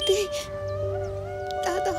দিদি, দাদা।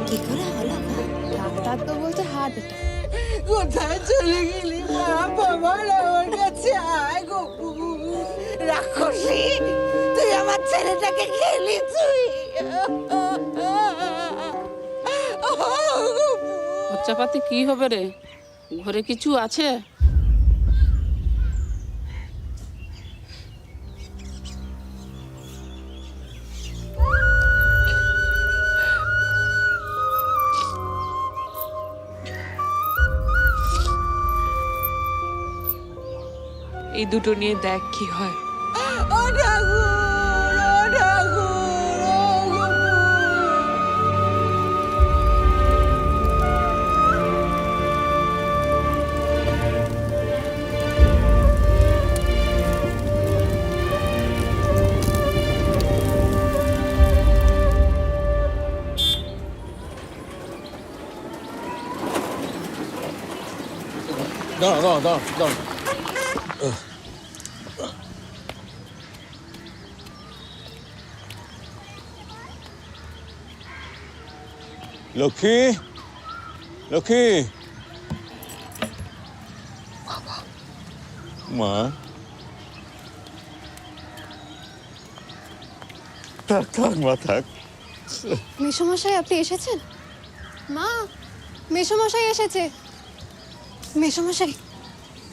কি করে হলো গো? ডাক্তার তো বলছে হার্ট অ্যাটাক। কোথায় চলে গেলি মা? বাবা আমার কাছে আয় গো। রাক্ষসী, তুই আমার ছেলেটাকে খেলি তুই। খরচাপাতি কি হবে রে? ঘরে কিছু আছে? এই দুটো নিয়ে দেখ কি হয়। ও ঠাকুর, ও ঠাকুর, ও গো। দাঁড়া দাঁড়া দাঁড়া দাঁড়া। লক্ষ্মী, লক্ষ্মী, মা, থাক থাক মা থাক। মেসোমশাই আপনি এসেছেন? মা, মেসোমশাই এসেছে। মেসোমশাই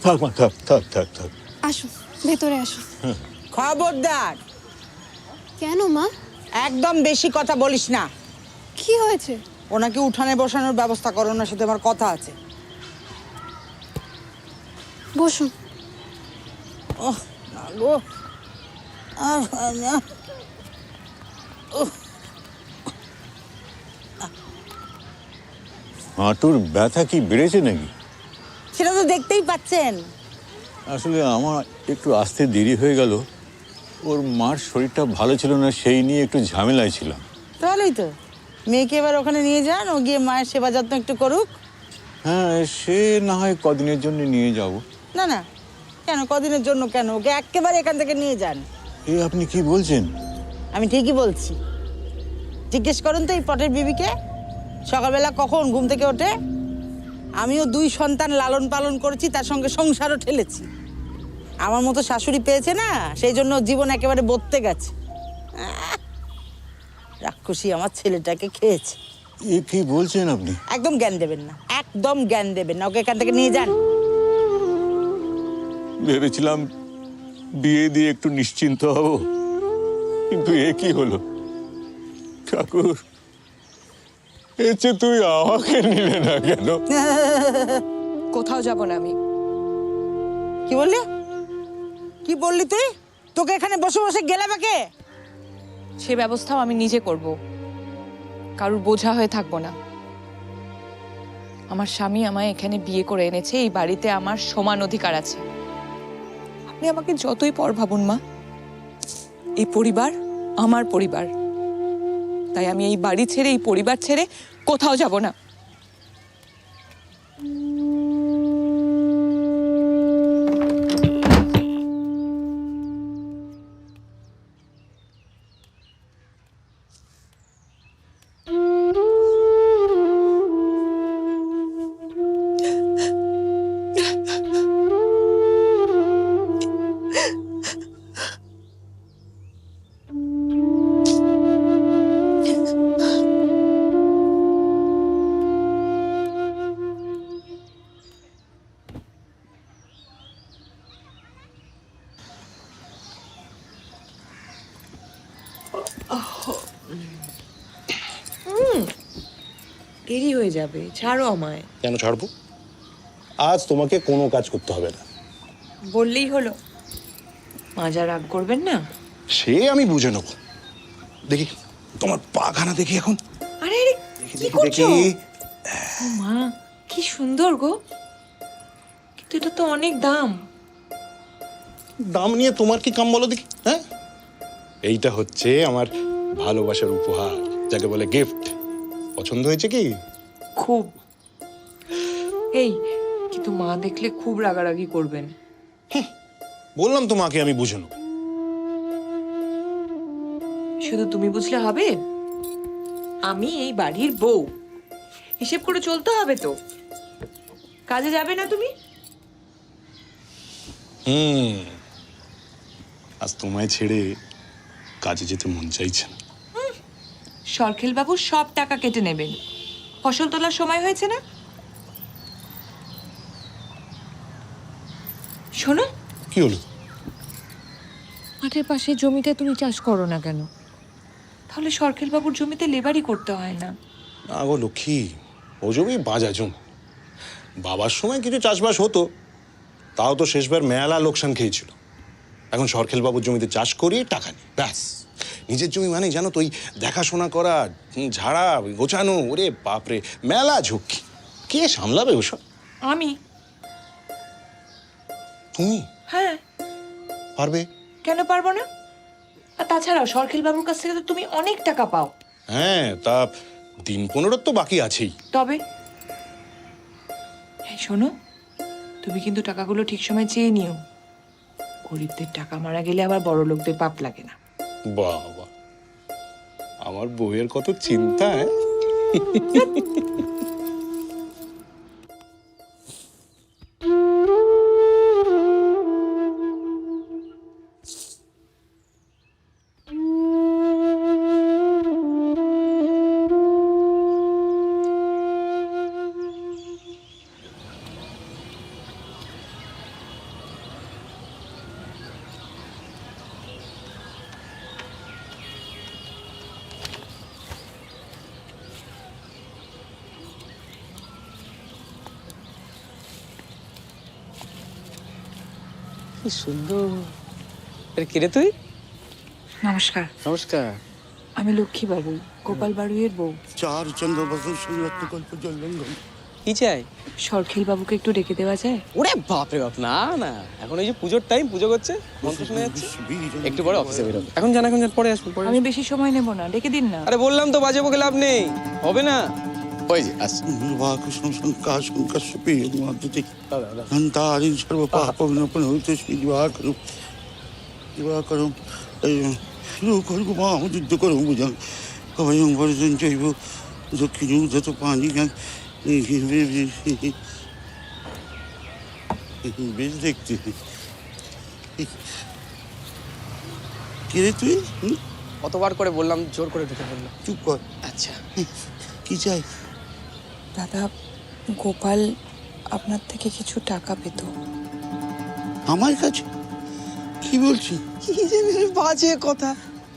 থাক মা থাক থাক থাক থাক। আসুন, ভেতরে আসুন। খবরদার, কেন মা? একদম বেশি কথা বলিস না। কি হয়েছে? ওনাকে উঠানে বসানোর ব্যবস্থা করো, ওনার সাথে আমার কথা আছে। বসুন। ওহ না গো, আর হয় না। হাঁটুর ব্যথা কি বেড়েছে নাকি? সেটা তো দেখতেই পাচ্ছেন। আসলে আমার একটু আসতে দেরি হয়ে গেল। ওর মার শরীরটা ভালো ছিল না, সেই নিয়ে একটু ঝামেলায় ছিলাম। তাহলেই তো মেয়েকে এবার ওখানে নিয়ে যান, ও গিয়ে মায়ের সেবা যত্ন একটু করুক। হ্যাঁ, সে না হয় কদিনের জন্য নিয়ে যাব। না না, কেন কদিনের জন্য কেন? ওকে একেবারে এখান থেকে নিয়ে যান। এ আপনি কি বলছেন? আমি ঠিকই বলছি। জিজ্ঞেস করুন তো এই পটের বিবিকে, সকালবেলা কখন ঘুম থেকে ওঠে। আমিও 2 সন্তান লালন পালন করেছি, তার সঙ্গে সংসারও ঠেলেছি। আমার মতো শাশুড়ি পেয়েছে না, সেই জন্য জীবন একেবারে বদতে গেছে। রাক্ষসী আমার ছেলেটাকে খেয়েছে। এ কি বলছেন আপনি? একদম জ্ঞান দেবেন না, একদম জ্ঞান দেবেন না। ওকে এখান থেকে নিয়ে যান। ভেবেছিলাম বিয়ে দিয়ে একটু নিশ্চিন্ত হব, কিন্তু এ কি হলো? ঠাকুর, এর চেয়ে তুই আমাকে নিলে না কেন? কোথাও যাব না আমি। কি বললি? কি বললি তুই? তোকে এখানে বসে বসে গেলাবে কে? সে ব্যবস্থাও আমি নিজে করব, কারুর বোঝা হয়ে থাকবো না। আমার স্বামী আমায় এখানে বিয়ে করে এনেছে, এই বাড়িতে আমার সমান অধিকার আছে। আপনি আমাকে যতই পর ভাবুন মা, এই পরিবার আমার পরিবার। তাই আমি এই বাড়ি ছেড়ে, এই পরিবার ছেড়ে কোথাও যাব না। দেরি হয়ে যাবে, ছাড়ো আমায়। কেন ছাড়বো? আজ তোমাকে কোনো কাজ করতে হবে না। বললেই হলো। মাজা রাগ করবেন না? সে আমি বুঝে নেব। দেখি তোমার পাখানা দেখি এখন। আরে আরে কি করছো? ও মা, কি সুন্দর গো, কিন্তু এটা তো অনেক দাম। দাম নিয়ে তোমার কি কাম বলো দেখি? হ্যাঁ, এইটা হচ্ছে আমার ভালোবাসার উপহার, যাকে বলে গিফট। পছন্দ হয়েছে কি? খুব। এই, কিন্তু মা দেখলে খুব রাগারাগি করবেন। বললাম তো মাকে আমি বুঝে নেবো। শুধু তুমি বুঝলে হবে? আমি এই বাড়ির বউ, হিসেব করে চলতে হবে তো। কাজে যাবে না তুমি? আজ তোমায় ছেড়ে কাজে যেতে মন চাইছে না। সরখেল বাবু সব টাকা কেটে নেবেন। ফসল তোলার সময় হয়েছে না? শোনো, কি হলো? মাঠের পাশে জমিতে তুমি চাষ করো না কেন? তাহলে সরখেল বাবুর জমিতে লেবারই করতে হয় না। না গো লক্ষ্মী, ও জমি বাজা জমি। বাবার সময় কিছু চাষবাস হতো, তাও তো শেষবার মেলা লোকসান খেয়েছিল। এখন সরখেল বাবুর জমিতে চাষ করি, টাকা নেই, ব্যাস। নিজের জমি মানে জানো তো, ওই দেখাশোনা করা, ঝাড়া গোছানো, ওরে বাপরে মেলা ঝুঁকি। কে সামলাবে ওসব? আমি? তুমি হ্যাঁ। পারবে? কেন পারবো না? আর তাছাড়াও সরখেল বাবুর কাছ থেকে তো তুমি অনেক টাকা পাও। হ্যাঁ, তা দিন 15 তো বাকি আছেই। তবে এই শোনো, তুমি কিন্তু টাকাগুলো ঠিক সময় চেয়ে নিও। গরিবদের টাকা মারা গেলে আবার বড় লোকদের পাপ লাগে না। বাবা, আমার বউয়ের কত চিন্তা। কি সুন্দর। আরে কে রে তুই? নমস্কার, নমস্কার। আমি লক্ষ্মী বাবু, গোপাল বাড়ুইয়ের বউ। চার চন্দ্র বসন সুরত্ন কল্প জলঙ্গম। কি চাই? সরখেল বাবুকে একটু ডেকে দেওয়া যায়? ওরে বাপ রে বাপ, না না, এখন এই যে পুজোর টাইম, পুজো করছে, মন্ত্র শোনা যাচ্ছে, একটু পরে অফিসে বেরোবে। এখন জান, এখন জান, পরে আসবো, পরে আমি আসবো। বেশি সময় নেব না, ডেকে দিন না। আরে বললাম তো বাজে বকে লাভ নেই, হবে না। ওই যে আসছে। নির্বাকুশম শঙ্কা শঙ্কাশপি মাদ্যতে হন্তারিং সর্ব পাপবিনপন হইতেস্মি দিবাকরুম দিবাকরুম লোকর্গ মাহ যুদ্ধ করুম বুঝাং অভয়ং বরজন জৈব দক্ষিণ যত পানি গান বেশ দেখতে। কে রে তুই? কতবার করে বললাম, জোর করে ঢুকে বললাম। চুপ কর। আচ্ছা, কি চাই? দাদা, গোপাল আপনার থেকে কিছু টাকা পেত। আমার কাছে? কি বলছি? কি জানি বাজে কথা।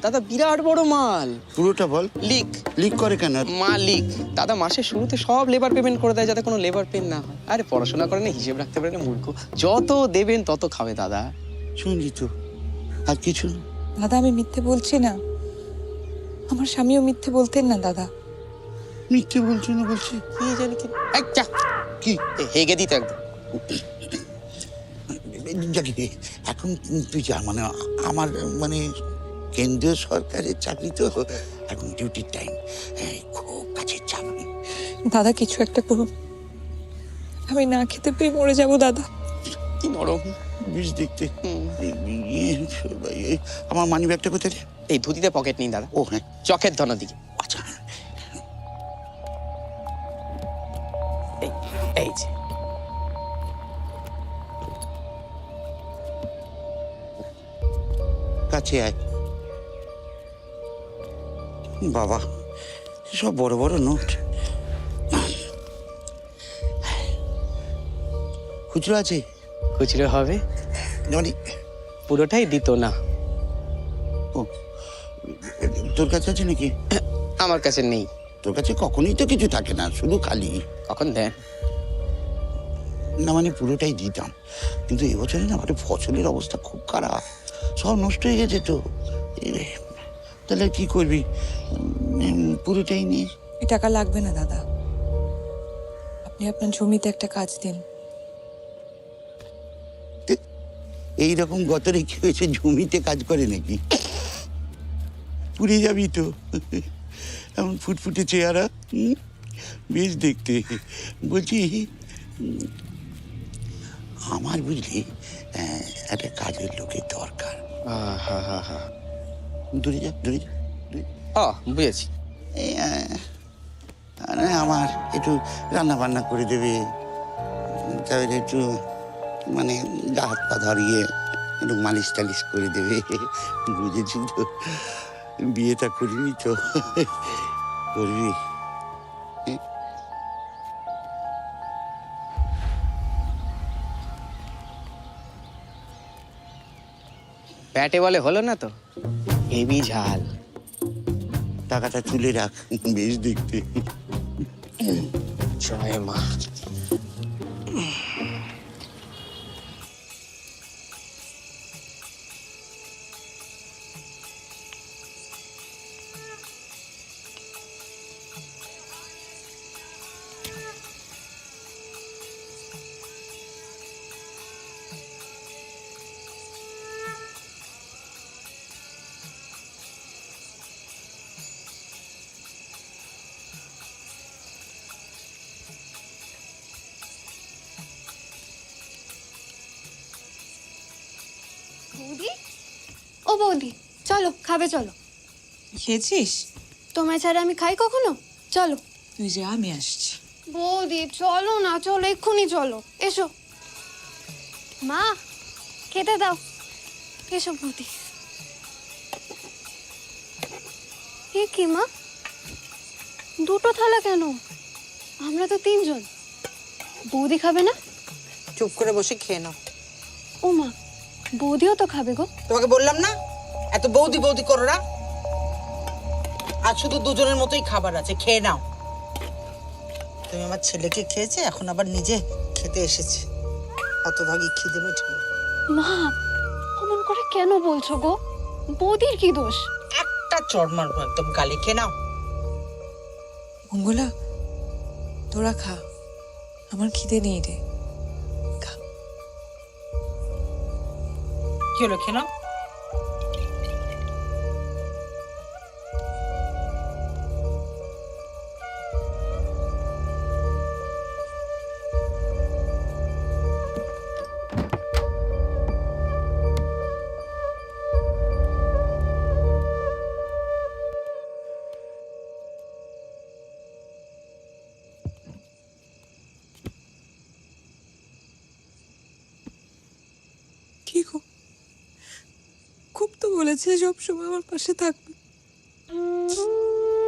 দাদা বিরাট বড় মাল। পুরোটা বল। লিক লিক করে কেন? মালিক দাদা মাসের শুরুতে সব লেবার পেমেন্ট করে দেয়, যাতে কোনো লেবার পেন না হয়। আরে পড়াশোনা করে না, হিসেব রাখতে পারে না, মূর্খ। যত দেবেন তত খাবে দাদা। শুনলি তো, আর কিছু না? দাদা, আমি মিথ্যে বলছি না। আমার স্বামীও মিথ্যে বলতেন না দাদা। মিথ্যে বলছো না বলছি? কি জানি কি। এই চা কি হেগে দিত একদম। জানি এখন তুই যা, মানে আমার মানে কেন্দ্রীয় সরকারের চাকরি তো, এখন ডিউটির টাইম, খুব কাছের চাপ। দাদা, কিছু একটা করুন, আমি না খেতে পেয়ে মরে যাব দাদা। কি নরম বিষ দেখতে। আমার মানি ব্যাগটা কোথায়? এই ধুতিতে পকেট নেই দাদা। ও হ্যাঁ, চকের ধনা দিকে। আচ্ছা। এই যে কাছে আয় বাবা, সব বড় বড় নোট। খুচরো আছে? খুচরো হবে, মানে পুরোটাই দিত না। ও, তোর কাছে আছে নাকি? আমার কাছে নেই। তোর কাছে কখনোই তো কিছু থাকে না, শুধু খালি। কখন দেন? না মানে পুরোটাই দিতাম, কিন্তু এবছরে না আমাদের ফসলের অবস্থা খুব খারাপ, সব নষ্ট হয়ে গেছে তো। তাহলে কি করবি? পুরোটাই নিয়ে এই টাকা লাগবে না দাদা, আপনি আপনার জমিতে একটা কাজ দিন। এইরকম গতরে কি হয়েছে, জমিতে কাজ করে নাকি? পুড়ে যাবি তো, এমন ফুটফুটে চেহারা, বেশ দেখতে। বলছি আমার বুঝলি একটা কাজের লোকের দরকার। দূরে যা, দূরে যা, দূরে যা। বুঝেছি। এই, আমার একটু রান্না বান্না করে দেবে, তাহলে একটু মানে গা হাত পা ধরিয়ে একটু মালিশ টালিশ করে দেবে। বুঝেছি তো, বিয়েটা করিনি তো, করবি? প্যাটে বলে হলো না তো, হেভি ঝাল। টাকাটা তুলে রাখ, বেশ দেখতে। জয় মা। বৌদি, ও বৌদি, চলো খাবে, চলো। খেয়েছিস? তোমায় ছাড়া আমি খাই কখনো? চলো। তুই যা, আমি আসছি। বৌদি চলো না, চলো এক্ষুনি চলো, এসো। মা খেতে দাও, এসো বৌদি। এ কি মা, দুটো থালা কেন? আমরা তো তিনজন। বৌদি খাবে না? চুপ করে বসে খেয়ে নাও। ও মা, বৌদিও তো খাবে গো। তোমাকে বললাম না এত বৌদি বৌদি করো না। আজ শুধু দুজনের মতোই খাবার আছে, খেয়ে নাও। তুমি আমার ছেলেকে খেয়েছে, এখন আবার নিজে খেতে এসেছে। হতভাগী, খিদে মেটে না। মা অমন করে কেন বলছো গো? বৌদির কি দোষ? একটা চড় মারবো একদম গালে, খেয়ে নাও। মঙ্গলা, তোরা খা, আমার খিদে নেই রে। খা। কি হলো, খেয়ে নাও। কি গো, খুব তো বলেছে সবসময় আমার পাশে থাকবে,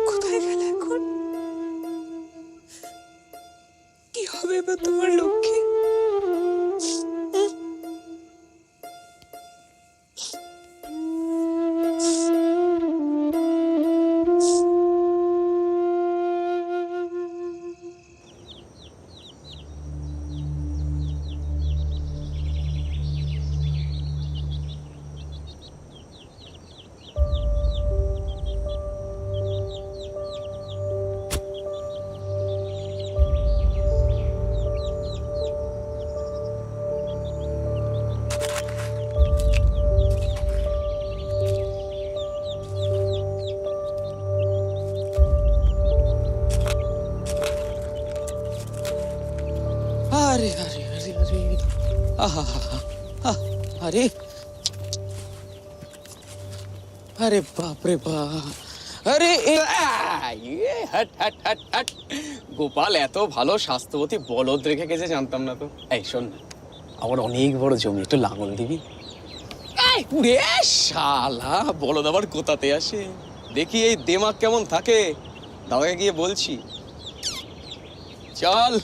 কোথায় গেল এখন? কি হবে এবার তোমার লক্ষ্যে? আরে আরে আরে আরে, আহা, আরে আরে বাপ রে বাপ, আরে হাট হাট হাট হাট। গোপাল এত ভালো স্বাস্থ্যবতী বলদ রেখে গেছে জানতাম না তো। এই শোন না, আমার অনেক বড় জমি, একটু লাঙল দিবি? উড়ে শালা, বলদ আবার কোথাতে আসে দেখি, এই দেমাগ কেমন থাকে, দাদাকে গিয়ে বলছি। চল।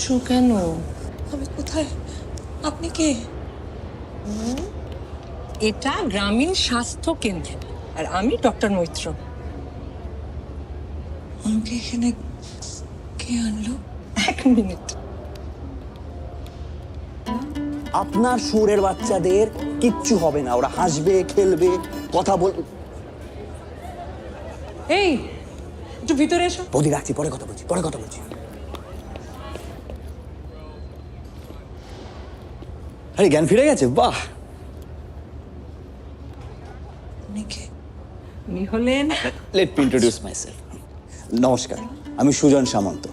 কাঁদছো কেন? আমি কোথায়? আপনি কে? এটা গ্রামীণ স্বাস্থ্য কেন্দ্র আর আমি ডক্টর মৈত্র। আমাকে এখানে কে আনলো? 1 মিনিট। আপনার শুয়োরের বাচ্চাদের কিচ্ছু হবে না, ওরা হাসবে, খেলবে, কথা বলবে। এই একটু ভিতরে এসো। বৌদি রাখছি, পরে কথা বলছি, পরে কথা বলছি। আরে জ্ঞান ফিরে গেছে, বাহ। উনি হলেন লেট মি ইন্ট্রোডিউস মাইসেলফ। নমস্কার, আমি সুজন সামন্ত,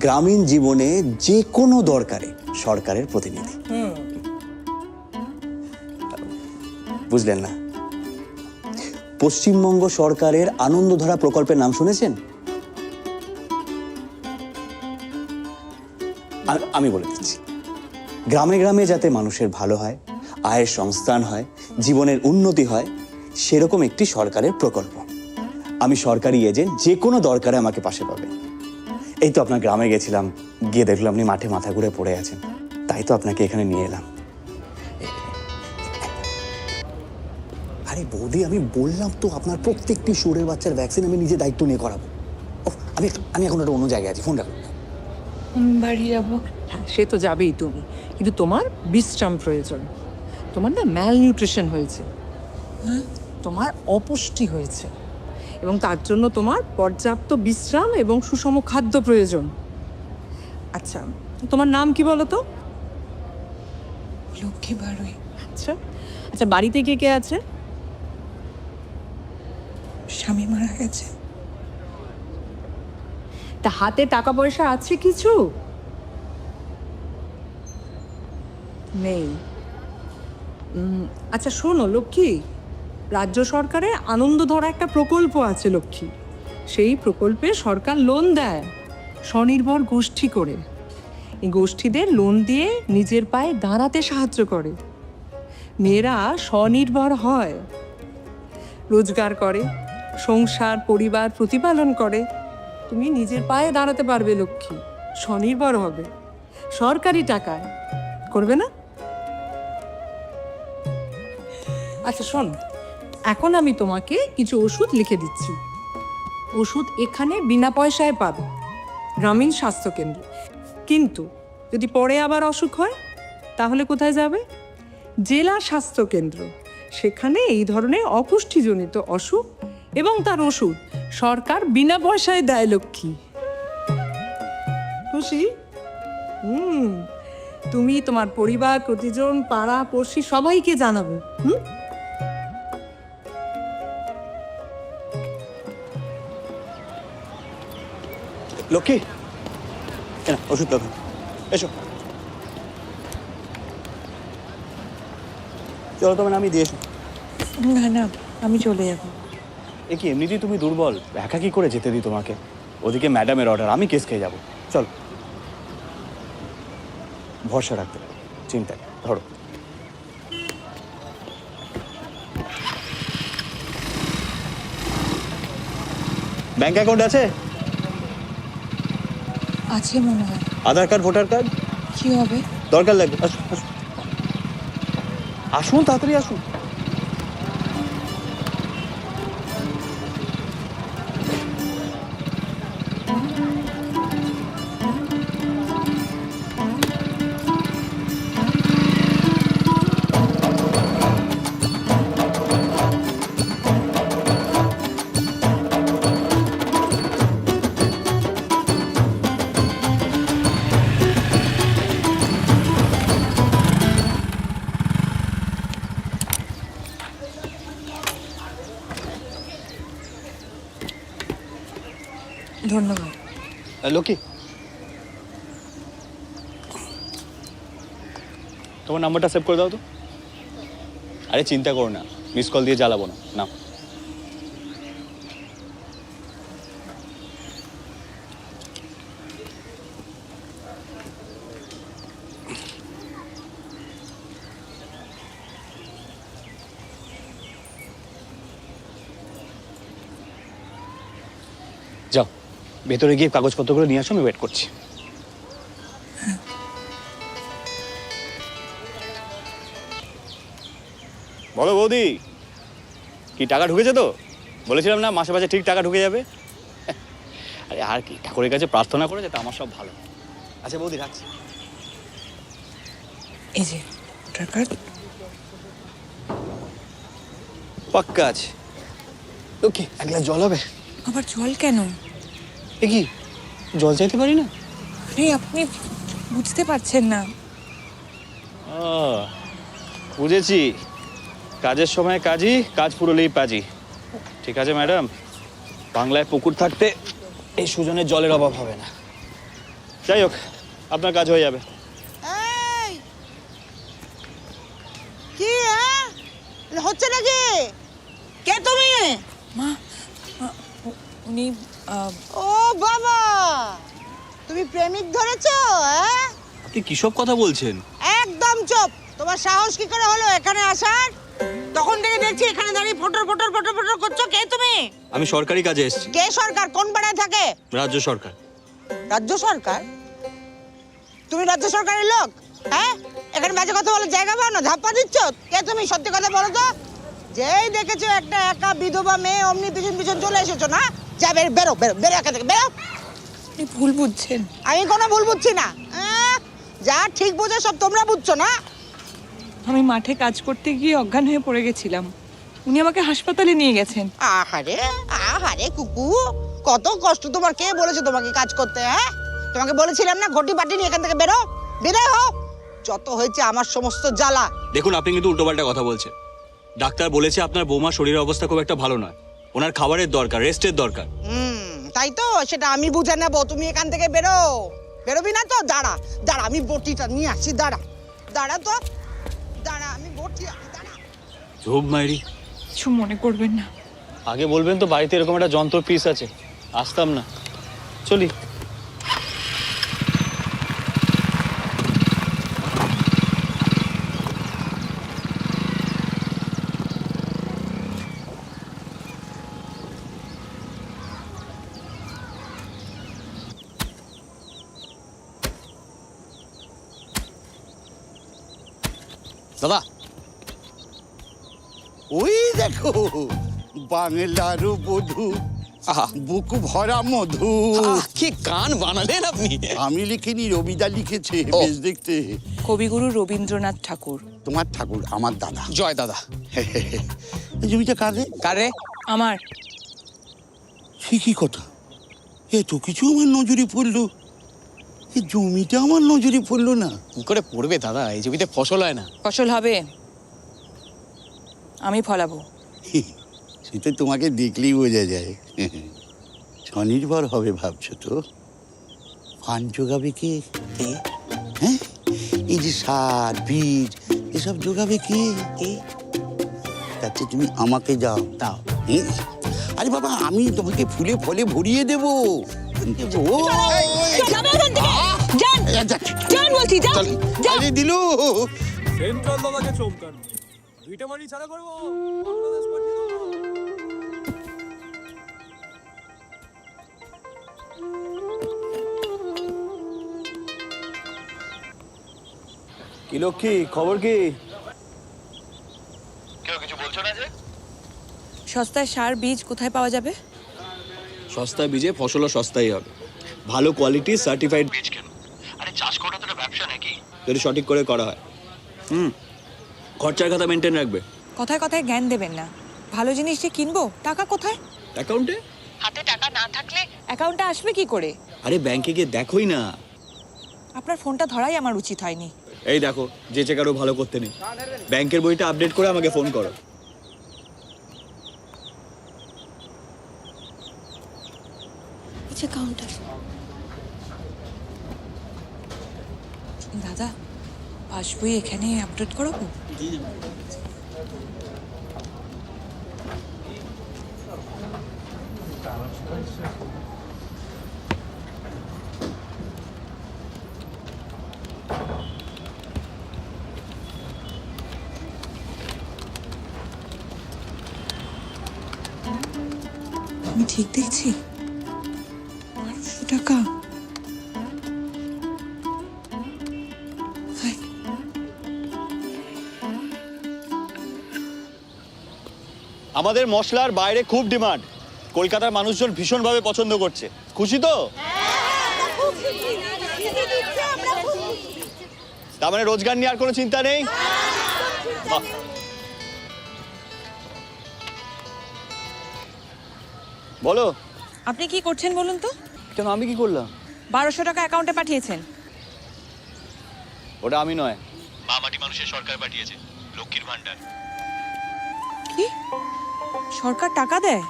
গ্রামীণ জীবনে যে কোনো দরকারে সরকারের প্রতিনিধি। বুঝলেন না? পশ্চিমবঙ্গ সরকারের আনন্দধারা প্রকল্পের নাম শুনেছেন? আমি বলে দিচ্ছি, গ্রামে গ্রামে যাতে মানুষের ভালো হয়, আয়ের সংস্থান হয়, জীবনের উন্নতি হয়, সেরকম একটি সরকারের প্রকল্প। আমি সরকারি এজেন্ট, যে কোনো দরকারে আমাকে পাশে পাবে। এই তো আপনার গ্রামে গেছিলাম, গিয়ে দেখলাম আপনি মাঠে মাথা ঘুরে পড়ে আছেন, তাই তো আপনাকে এখানে নিয়ে এলাম। আরে বৌদি, আমি বললাম তো আপনার প্রত্যেকটি শুয়োরের বাচ্চার ভ্যাকসিন আমি নিজে দায়িত্ব নিয়ে করাবো। আমি এখন একটা অন্য জায়গায় আছি, ফোন রাখুন। বাড়ি যাবো। হ্যাঁ, সে তো যাবেই তুমি, কিন্তু তোমার বিশ্রাম প্রয়োজন। তোমার না ম্যালনিউট্রিশন হয়েছে, তোমার অপুষ্টি হয়েছে, এবং তার জন্য তোমার পর্যাপ্ত বিশ্রাম এবং সুষম খাদ্য প্রয়োজন। আচ্ছা, তোমার নাম কি বলো তো? লক্ষ্মী বাড়ুই। আচ্ছা আচ্ছা, বাড়িতে কে কে আছে? স্বামী মারা গেছে। তা হাতে টাকা পয়সা আছে কিছু? নেই। আচ্ছা শোনো লক্ষ্মী, রাজ্য সরকারের আনন্দধারা একটা প্রকল্প আছে লক্ষ্মী। সেই প্রকল্পে সরকার লোন দেয় স্বনির্ভর গোষ্ঠী করে। এই গোষ্ঠীদের লোন দিয়ে নিজের পায়ে দাঁড়াতে সাহায্য করে। মেয়েরা স্বনির্ভর হয়, রোজগার করে, সংসার পরিবার প্রতিপালন করে। তুমি নিজের পায়ে দাঁড়াতে পারবে লক্ষ্মী, স্বনির্ভর হবে, সরকারি টাকায়। করবে না? আচ্ছা শোন, এখন আমি তোমাকে কিছু ওষুধ লিখে দিচ্ছি। ওষুধ এখানে বিনা পয়সায় পাবে, গ্রামীণ স্বাস্থ্য কেন্দ্রে। কিন্তু যদি পরে আবার অসুখ হয় তাহলে কোথায় যাবে? জেলা স্বাস্থ্য কেন্দ্র। সেখানে এই ধরনের অপুষ্টিজনিত অসুখ এবং তার ওষুধ সরকার বিনা পয়সায় দেয় লক্ষ্মী। খুশি? তুমি তোমার পরিবার, প্রতিজন, পাড়া পড়শি সবাইকে জানাবে। লক্ষ্মী, ওষুধ লাগান, এসো। চলো তোমার আমি দিয়ে এসো। না না, আমি চলে যাবো। এ কি, এমনিতেই তুমি দুর্বল, একা কি করে যেতে দিই তোমাকে? ওদিকে ম্যাডামের অর্ডার, আমি কেস খেয়ে যাবো। চল, ভরসা রাখতে পারো, চিন্তা নেই, ধরো। ব্যাংক অ্যাকাউন্ট আছে? আছে মনে হয়। আধার কার্ড, ভোটার কার্ড? কি হবে? দরকার লাগবে, আসুন আসুন আসুন, তাড়াতাড়ি আসুন। ধন্যবাদ। লক্ষ্মী, তোমার নাম্বারটা সেভ করে দাও তো। আরে চিন্তা করো না, মিস কল দিয়ে জ্বালাবো না। নাও। যাও, ভেতরে গিয়ে কাগজপত্রগুলো নিয়ে আসো, আমি ওয়েট করছি। বলো বৌদি, কি টাকা ঢুকেছে তো? বলেছিলাম না মাসে মাসে ঠিক টাকা ঢুকে যাবে। আরে আর কি, ঠাকুরের কাছে প্রার্থনা করে যাতে আমার সব ভালো। আচ্ছা বৌদি, রাখছি। এই যে ভোটার কার্ড। পাক্কা আছে। ওকে, এক গ্লাস জল হবে? আবার জল কেন? এ কি, জল চাইতে পারি না? আরে আপনি বুঝতে পারছেন না। ও, বুঝেছি। কাজের সময় কাজই, কাজ ফুরলেই পাজি। ঠিক আছে ম্যাডাম, বাংলায় পুকুর থাকতে এই সুজনের জলের অভাব হবে না। যাই হোক, আপনার কাজ হয়ে যাবে। এই কি হচ্ছে নাকি? কে তুমি? মা, উনি ও বাবা, তুমি প্রেমিক ধরেছো? হ্যাঁ, আপনি কিসব কথা বলছেন? একদম চুপ। তোমার সাহস কি করে হলো এখানে আসার? তখন থেকে দেখছি এখানে দাঁড়িয়ে ফটর ফটর ফটর ফটর করছো। কে তুমি? আমি সরকারি কাজে এসেছি। কে সরকার? কোন পাড়ায় থাকে? রাজ্য সরকার। রাজ্য সরকার? তুমি রাজ্য সরকারের লোক? হ্যাঁ, এখানে বাজে কথা বলার জায়গা পাও না, ধাপ্পা দিচ্ছ। কে তুমি? সত্যি কথা বলো তো। যেই দেখেছো একটা একা বিধবা মেয়ে, অমনি পিছন পিছন চলে এসেছো না? যা বেরো বেরো বেরো বেরো, এখান থেকে বেরো। আপনি ভুল বুঝছেন। আমি কোনো ভুল বুঝছি না। যা ঠিক বোঝো সব তোমরা বুঝছো না। আমি মাঠে কাজ করতে গিয়ে অজ্ঞান হয়ে পড়ে গেছিলাম, উনি আমাকে হাসপাতালে নিয়ে গেছেন। আহারে আহারে কুকু, কত কষ্ট তোমার। কে বলেছে তোমাকে কাজ করতে? হ্যাঁ, তোমাকে বলেছিলাম না ঘটি পাটি নিয়ে এখান থেকে বেরো, বেরো হও। যত হয়েছে আমার সমস্ত জ্বালা। দেখুন, আপনি কিন্তু উল্টোপাল্টা কথা বলছেন। ডাক্তার বলেছে আপনার বৌমার শরীরের অবস্থা খুব একটা ভালো নয়, ওনার খাবারের দরকার, রেস্টের দরকার। তাই তো, সেটা আমি বুঝে নেবো। তুমি এখান থেকে বেরো। বেরোবি না তো? দাঁড়া দাঁড়া, আমি বটিটা নিয়ে আসি। দাঁড়া দাঁড়া তো, দাঁড়া, আমি বটি। দাঁড়া। ঝোপ মাইরি, কিছু মনে করবেন না। আগে বলবেন তো বাড়িতে এরকম একটা যন্ত্র পিস আছে, আসতাম না। চলি। দাদা, ওই দেখো বাংলার বধূ, আহা, বুক ভরা মধু। কি গান বানালেন আপনি! আমি লিখিনি, রবিদা লিখেছে। ও। বেশ দেখতে। কবিগুরু রবীন্দ্রনাথ ঠাকুর। তোমার ঠাকুর আমার দাদা। জয় দাদা। এই জমিটা কারে? কারে? আমার। সে কি কথা? এত কিছু আমার নজরে পড়লো, এই জমিটা আমার নজরে পড়লো না। কি করে পড়বে দাদা? এই জমিতে ফসল হয় না। ফসল হবে, আমি ফলাবো। সেটা তোমাকে দেখলেই বোঝা যায়। স্বনির্ভর হবে ভাবছো তো? ফান্ড জোগাবে কে? হ্যাঁ, এই যে সার বীজ এসব জোগাবে কে? তাতে তুমি আমাকে যাও দাও। আরে বাবা, আমি তোমাকে ফুলে ফলে ভরিয়ে দেবো। আরে দিলু, সেন্ট্রাল দাদাকে চমকান, ভিটামারি ছাড়া করবো, বাংলাদেশ পাঠিয়ে দেবো। কি লক্ষ্মী, খবর কি? সস্তায় সার বীজ কোথায় পাওয়া যাবে? সস্তা বীজে ফসলও সস্তাই হবে। ভালো কোয়ালিটি সার্টিফাইড বীজ কেন? আরে চাষ করা তো একটা ব্যবসা নাকি? যদি সঠিক করে করা হয়। খরচার কথা মেনটেন রাখবে। কথায় কথায় জ্ঞান দেবেন না। ভালো জিনিস যে কিনবো, টাকা কোথায়? অ্যাকাউন্টে। হাতে টাকা না থাকলে অ্যাকাউন্টে আসবে কি করে? আরে ব্যাংকে গিয়ে দেখোই না। আপনার ফোনটা ধরাই আমার উচিত হয়নি। এই দেখো, যে চেকারও ভালো করতে নেই। ব্যাংকের বইটা আপডেট করে আমাকে ফোন করো। এই যে কাউন্টার। দাদা, পাসবই এখানে আপডেট করাবো? আমি ঠিক দেখছি? 1200 টাকা। হায়। আমাদের মশলার বাইরে খুব ডিমান্ড, কলকাতার মানুষজন ভীষণভাবে পছন্দ করছে। খুশি তো? তার মানে রোজগার নিয়ে আর কোনো চিন্তা নেই? বাহ। বলো। আপনি কি করছেন বলুন তো? কেন, আমি কি করলাম? 1200 টাকা অ্যাকাউন্টে পাঠিয়েছেন। ওটা আমি নয়, মামাটি মানুষের সরকার পাঠিয়েছে, লক্ষ্মীর ভান্ডার। কি? সরকার টাকা দেয়?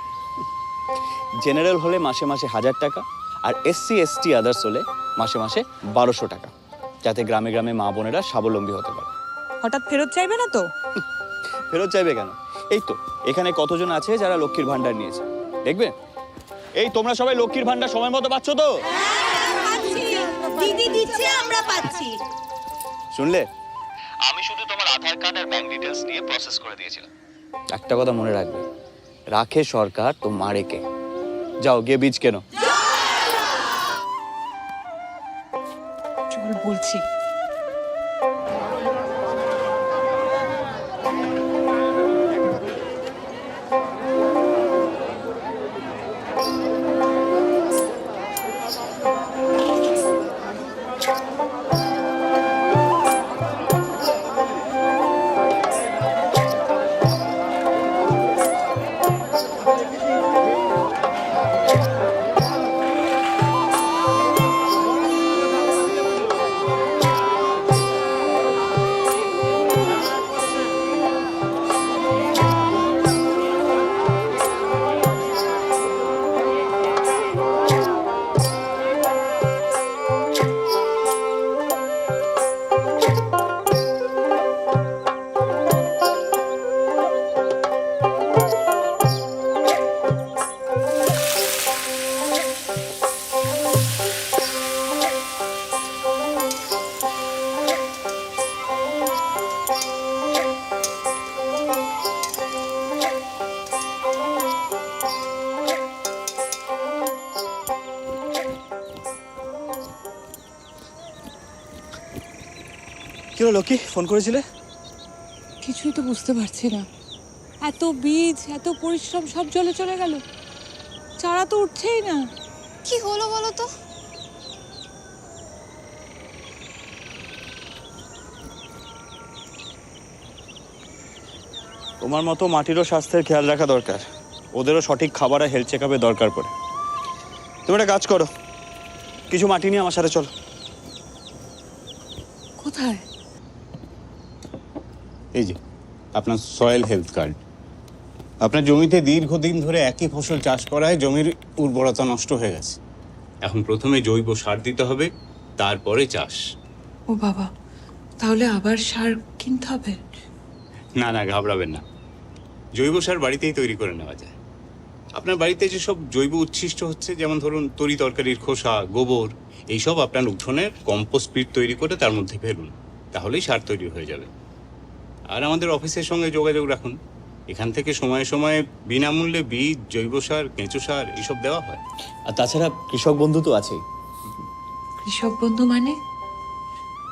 জেনারেল হলে মাসে মাসে 1000 টাকা, আর SC ST আদার্স হলে মাসে মাসে 1200 টাকা, যাতে গ্রামে গ্রামে মা বোনেরা স্বাবলম্বী হতে পারে। হঠাৎ ফেরত চাইবে না তো? ফেরত চাইবে কেন? এই তো এখানে কতজন আছে যারা লক্ষ্মীর ভান্ডার নিয়েছে, দেখবে। এই তোমরা সবাই লক্ষ্মীর ভান্ডার সময় মতো পাচ্ছ তো? দিদি দিচ্ছে, আমরা পাচ্ছি। শুনলে? আমি শুধু তোমার আধার কার্ড আর ব্যাংক ডিটেইলস নিয়ে প্রসেস করে দিয়েছিলাম। একটা কথা মনে রাখবে, রাখে সরকার তো মারে কে। যাও গিয়ে বীজ কেনো। চল বলছি। কি হলো লক্ষ্মী, ফোন করেছিলে? কিছুই তো বুঝতে পারছি না। এত বীজ, এত পরিশ্রম সব জলে চলে গেল। চারা তো উঠছেই না। কি হলো বলো তো? তোমার মতো মাটিরও স্বাস্থ্যের খেয়াল রাখা দরকার, ওদেরও সঠিক খাবার আর হেলথ চেকআপের দরকার পড়ে। তুমি একটা কাজ করো, কিছু মাটি নিয়ে আমার সাথে চলো। কোথায়? এই যে আপনার সয়েল হেলথ কার্ড। আপনার জমিতে দীর্ঘদিন ধরে একই ফসল চাষ করায় জমির উর্বরতা নষ্ট হয়ে গেছে। এখন প্রথমে জৈব সার দিতে হবে, তারপরে চাষ। ও বাবা, তাহলে আবার সার কিনতে হবে? না না, ঘাবড়াবেন না, জৈব সার বাড়িতেই তৈরি করে নেওয়া যায়। আপনার বাড়িতে যেসব জৈব উচ্ছিষ্ট হচ্ছে, যেমন ধরুন তরি তরকারির খোসা, গোবর, এইসব আপনার উঠোনের কম্পোস্ট পিট তৈরি করে তার মধ্যে ফেলুন, তাহলেই সার তৈরি হয়ে যাবে। আর আমাদের অফিসের সঙ্গে যোগাযোগ রাখুন, এখান থেকে সময়ে সময়ে বিনামূল্যে বীজ, জৈব সার, কেঁচো সার এইসব দেওয়া হয়। আর তাছাড়া কৃষক বন্ধু তো আছেই। কৃষক বন্ধু মানে?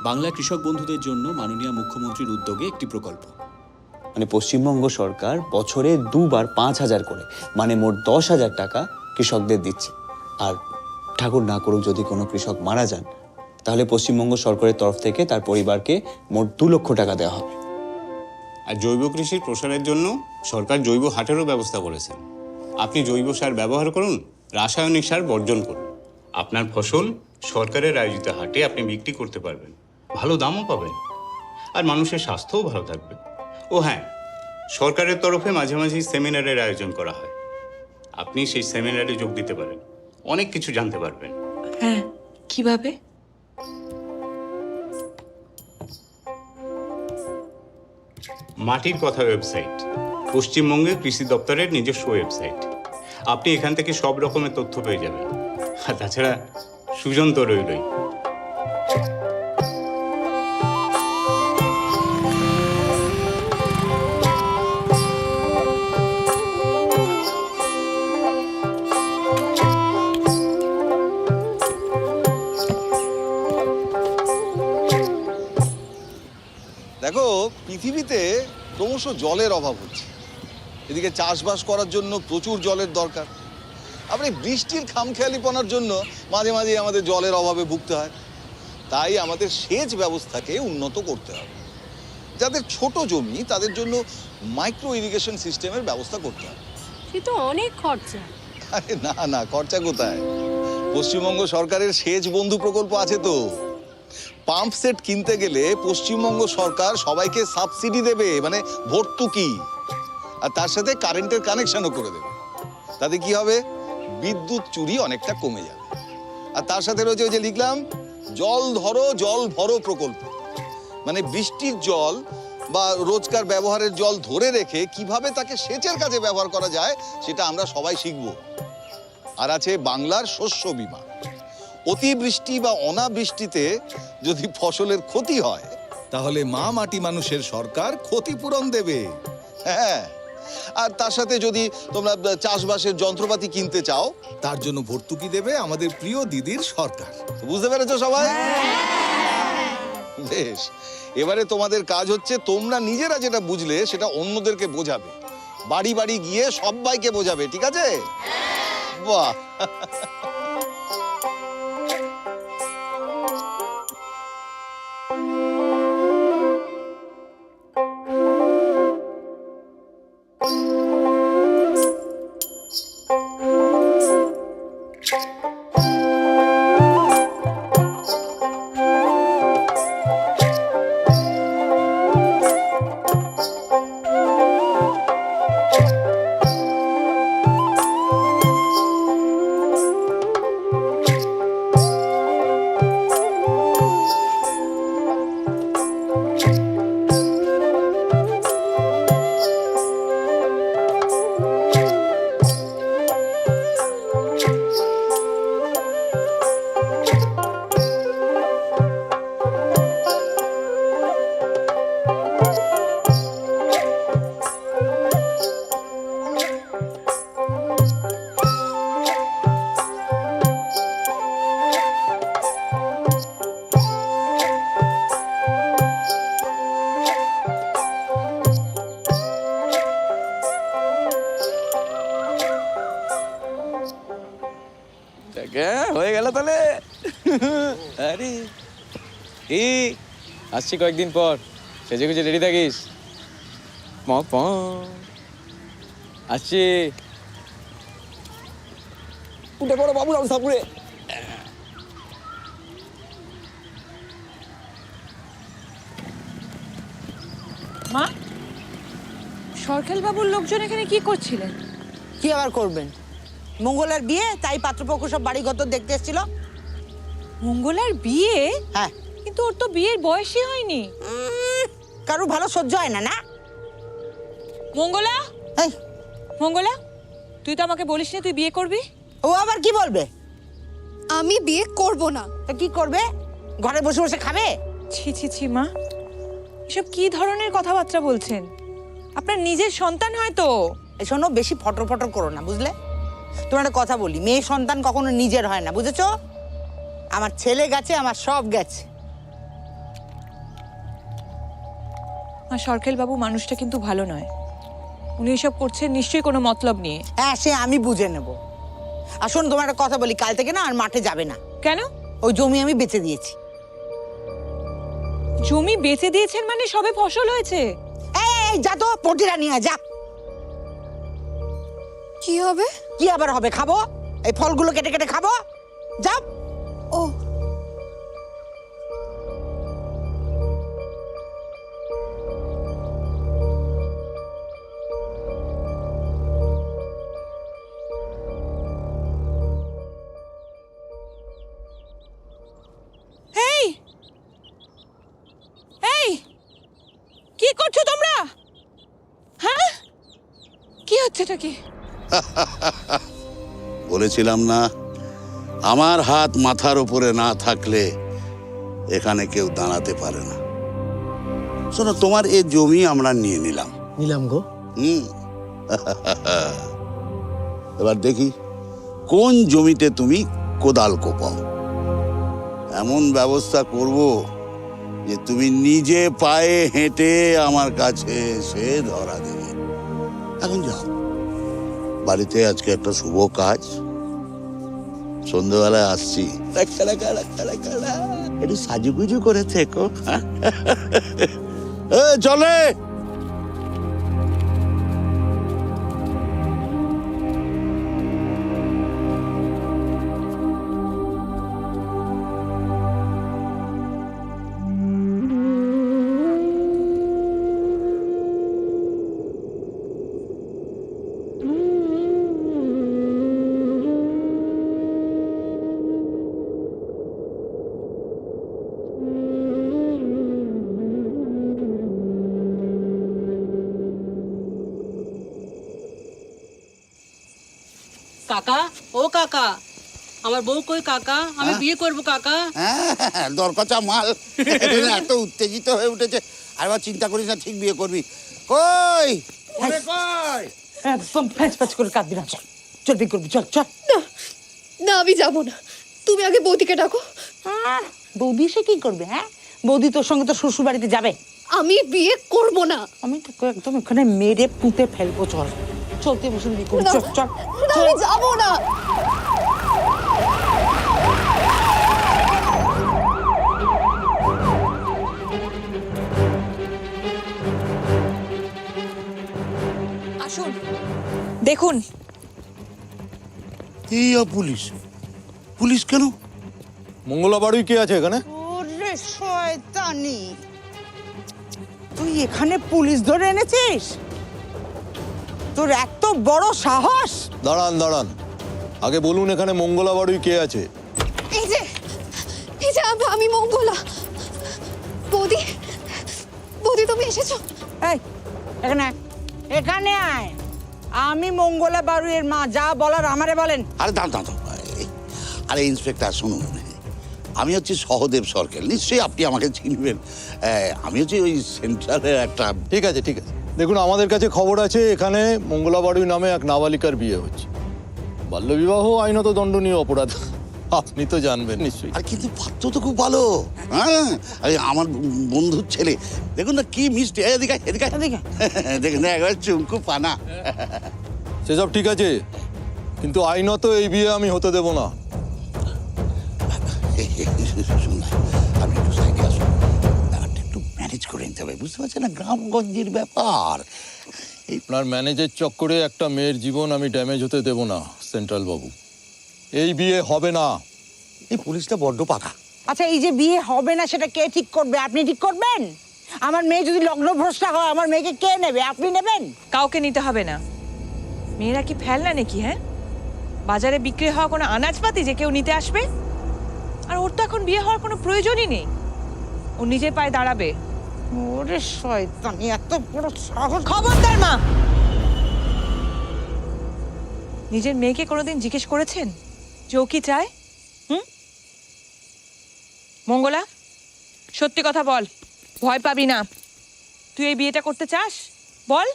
বাংলা কৃষক বন্ধুদের জন্য মাননীয় মুখ্যমন্ত্রীর উদ্যোগে একটি প্রকল্প। মানে পশ্চিমবঙ্গ সরকার বছরে 2 বার 5000 করে, মানে মোট 10,000 টাকা কৃষকদের দিচ্ছে। আর ঠাকুর না করুক যদি কোনো কৃষক মারা যান, তাহলে পশ্চিমবঙ্গ সরকারের তরফ থেকে তার পরিবারকে মোট 2 লক্ষ টাকা দেওয়া হবে। আর জৈব কৃষির প্রসারের জন্য সরকার জৈব হাটেরও ব্যবস্থা করেছেন। আপনি জৈব সার ব্যবহার করুন, রাসায়নিক সার বর্জন করুন। আপনার ফসল সরকারের আয়োজিত হাটে আপনি বিক্রি করতে পারবেন, ভালো দামও পাবেন, আর মানুষের স্বাস্থ্যও ভালো থাকবে। ও হ্যাঁ, সরকারের তরফে মাঝে মাঝে সেমিনারের আয়োজন করা হয়, আপনি সেই সেমিনারে যোগ দিতে পারেন, অনেক কিছু জানতে পারবেন। হ্যাঁ, কিভাবে? মাটির কথা ওয়েবসাইট, পশ্চিমবঙ্গের কৃষি দপ্তরের নিজস্ব ওয়েবসাইট। আপনি এখান থেকে সব রকমের তথ্য পেয়ে যাবেন। আর তাছাড়া সুজন তো রইলই। দেখো, পৃথিবীতে ক্রমশ জলের অভাব হচ্ছে, এদিকে চাষবাস করার জন্য প্রচুর জলের দরকার। আবার এই বৃষ্টির খামখেয়ালিপনার জন্য মাঝে মাঝে আমাদের জলের অভাবে ভুগতে হয়। তাই আমাদের সেচ ব্যবস্থাকে উন্নত করতে হবে। যাদের ছোট জমি তাদের জন্য মাইক্রো ইরিগেশন সিস্টেমের ব্যবস্থা করতে হবে। সে তো অনেক খরচা। আরে না না, খরচা কোথায়? পশ্চিমবঙ্গ সরকারের সেচ বন্ধু প্রকল্প আছে তো। পাম্প সেট কিনতে গেলে পশ্চিমবঙ্গ সরকার সবাইকে সাবসিডি দেবে, মানে ভর্তুকি, আর তার সাথে কারেন্টের কানেকশনও করে দেবে। তাতে কি হবে? বিদ্যুৎ চুরি অনেকটা কমে যাবে। আর তার সাথে রয়েছে ওই যে লিখলাম জল ধরো জল ভরো প্রকল্প, মানে বৃষ্টির জল বা রোজকার ব্যবহারের জল ধরে রেখে কিভাবে তাকে সেচের কাজে ব্যবহার করা যায় সেটা আমরা সবাই শিখব। আর আছে বাংলার শস্য বীমা। অতিবৃষ্টি বা অনাবৃষ্টিতে যদি ফসলের ক্ষতি হয় তাহলে মা মাটি মানুষের সরকার ক্ষতিপূরণ দেবে। হ্যাঁ, আর তার সাথে যদি তোমরা চাষবাসের যন্ত্রপাতি কিনতে চাও তার জন্য ভর্তুকি দেবে আমাদের প্রিয় দিদির সরকার। বুঝতে পেরেছো সবাই? বেশ, এবারে তোমাদের কাজ হচ্ছে তোমরা নিজেরা যেটা বুঝলে সেটা অন্যদেরকে বোঝাবে, বাড়ি বাড়ি গিয়ে সবাইকে বোঝাবে, ঠিক আছে? বাহ, হয়ে গেল তাহলে। আরে এই আসছি কয়েকদিন পর, সেজে গুজে রেডি থাকিস। আসছি। উঠে পড়ো বাবু, রাম সাপুরে। মা, সরকার বাবুর লোকজন এখানে কি করছিলেন? কি আবার করবেন? মঙ্গলার বিয়ে, তাই পাত্রপক্ষ সব বাড়িঘর দেখতে এসেছিল। মঙ্গলার বিয়ে? হ্যাঁ। কিন্তু ওর তো বিয়ের বয়সই হয়নি। কারো ভালো সহ্য হয় না? না মঙ্গলা, এই মঙ্গলা, তুই তো আমাকে বলিস না তুই বিয়ে করবি। ও আবার কি বলবে? আমি বিয়ে করব না। তা কি করবে? ঘরে বসে বসে খাবে? ছি ছি ছি মা, এসব কি ধরনের কথাবার্তা বলছেন? আপনার নিজের সন্তান হয়তো। এই শোনো, বেশি ফটর ফটর করো না, বুঝলে? তোমার একটা কথা বলি, মেয়ে সন্তান কখনো নিজের হয় না, বুঝেছো? আমার ছেলে গেছে, আমার সব গেছে। আর সরকার বাবু মানুষটা কিন্তু ভালো নয়। উনি এসব করছেন নিশ্চয়ই কোনো মতলব নিয়ে। হ্যাঁ, সে আমি বুঝে নেব। আর শোনো, তোমার একটা কথা বলি, কাল থেকে না আর মাঠে যাবে না। কেন? ওই জমি আমি বেচে দিয়েছি। জমি বেচে দিয়েছেন মানে সবে ফসল হয়েছে? এই যা তো, পটিরা নিয়ে যা। কি হবে? কি আবার হবে? খাবো, এই ফলগুলো কেটে কেটে খাবো। যাও। ও, এই এই কি করছো তোমরা? হ্যাঁ, কি হচ্ছে এটা? কি বলেছিলাম না, আমার হাত মাথার উপরে না থাকলে এখানে কেউ দাঁড়াতে পারে না। শোনো, তোমার এই জমি আমরা নিয়ে নিলাম গো। এবার দেখি কোন জমিতে তুমি কোদাল কোপাও। এমন ব্যবস্থা করব যে তুমি নিজে পায়ে হেঁটে আমার কাছে এসে ধরা দেবে। এখন যাও, বাড়িতে আজকে একটা শুভ কাজ, সন্ধ্যেবেলায় আসছি। একটু সাজুগুজু করে থেকো। চলে কাকা, ও কাকা, আমার বউ কই কাকা? আমি বিয়ে করব কাকা। হ্যাঁ, দরকার মাল এত উত্তেজিত হয়ে উঠেছে। আর চিন্তা করিস না, ঠিক বিয়ে করবি। কই কই একদম ফ্যাঁচ ফ্যাঁচ করে কাঁদবি না, চল চল বিয়ে করবি, চল চল। না আমি যাব না, তুমি আগে বৌদিকে ডাকো। বৌদি এসে কি করবে? হ্যাঁ, বৌদি তোর সঙ্গে তো শ্বশুর বাড়িতে যাবে। আমি বিয়ে করব না। আমি তোকে একদম এখানে মেরে পুঁতে ফেলবো। চল চলতে বসে বিয়ে করবি, চল চল। আমি যাব না। আসুন, দেখুন। এই পুলিশ, পুলিশ কেন? মঙ্গলা বাড়ি কে আছে এখানে? ওরে শয়তানি, তুই এখানে পুলিশ ধরে এনেছিস? তোর এত বড় সাহস! দাঁড়ান দাঁড়ান, আগে বলুন এখানে মঙ্গলা বাড়ি কে আছে? এই যে আমি মঙ্গলা। বৌদি, বৌদি তুমি এসেছো? এই এখানে এখানে আয়। আমি মঙ্গলা বাড়ুইয়ের মা, যা বলার আমারে বলেন। আরে দাঁড়ান দাঁড়ান, আরে ইন্সপেক্টর শুনুন, আমি হচ্ছি সহদেব সরকার, নিশ্চয়ই আপনি আমাকে চিনবেন। আমি হচ্ছি ওই সেন্ট্রালের একটা। ঠিক আছে ঠিক আছে, দেখুন আমাদের কাছে খবর আছে এখানে মঙ্গলা বাড়ি নামে এক নাবালিকার বিয়ে হচ্ছে। বাল্যবিবাহ আইনত দণ্ডনীয় অপরাধ, আপনি তো জানবেন নিশ্চয়ই। আর কিন্তু পাত্র তো খুব ভালো। হ্যাঁ, আমার বন্ধুর ছেলে, দেখুন না কি মিষ্টি। এদিকে এদিকে এদিকে দেখুন, একবার চুমকু পানা। সেসব ঠিক আছে, কিন্তু আইনত এই বিয়ে আমি হতে দেব না। আপনি একটু সাইডে আসুন, ব্যাপারটা একটু ম্যানেজ করে নিতে হবে, বুঝতে পারছেন না, গ্রামগঞ্জের ব্যাপার। আপনার ম্যানেজের চক্করে একটা মেয়ের জীবন আমি ড্যামেজ হতে দেব না সেন্ট্রাল বাবু। এই বিয়ে হবে না। এই পুলিশটা বড্ড পাকা। আচ্ছা, এই যে বিয়ে হবে না সেটা কে ঠিক করবে? আপনি ঠিক করবেন? আমার মেয়ে যদি লগ্নভ্রষ্টা হয়, আমার মেয়েকে কে নেবে? আপনি নেবেন? কাউকে নিতে হবে না। মেয়েরা কি ফেলনা নাকি? হ্যাঁ, বাজারে বিক্রি হওয়া কোনো আনাজপাতি যে কেউ নিতে আসবে? আর ওর তো এখন বিয়ে হওয়ার কোনো প্রয়োজনই নেই, ও নিজের পায়ে দাঁড়াবে। ওরে শয়তানি, এত বড় সাহস! খবরদার মা! নিজের মেয়েকে কোনোদিন জিজ্ঞেস করেছেন যে ও কি চায়? মঙ্গলা, সত্যি কথা বল, ভয় পাবি না। তুই এই বিয়েটা করতে চাস? বল।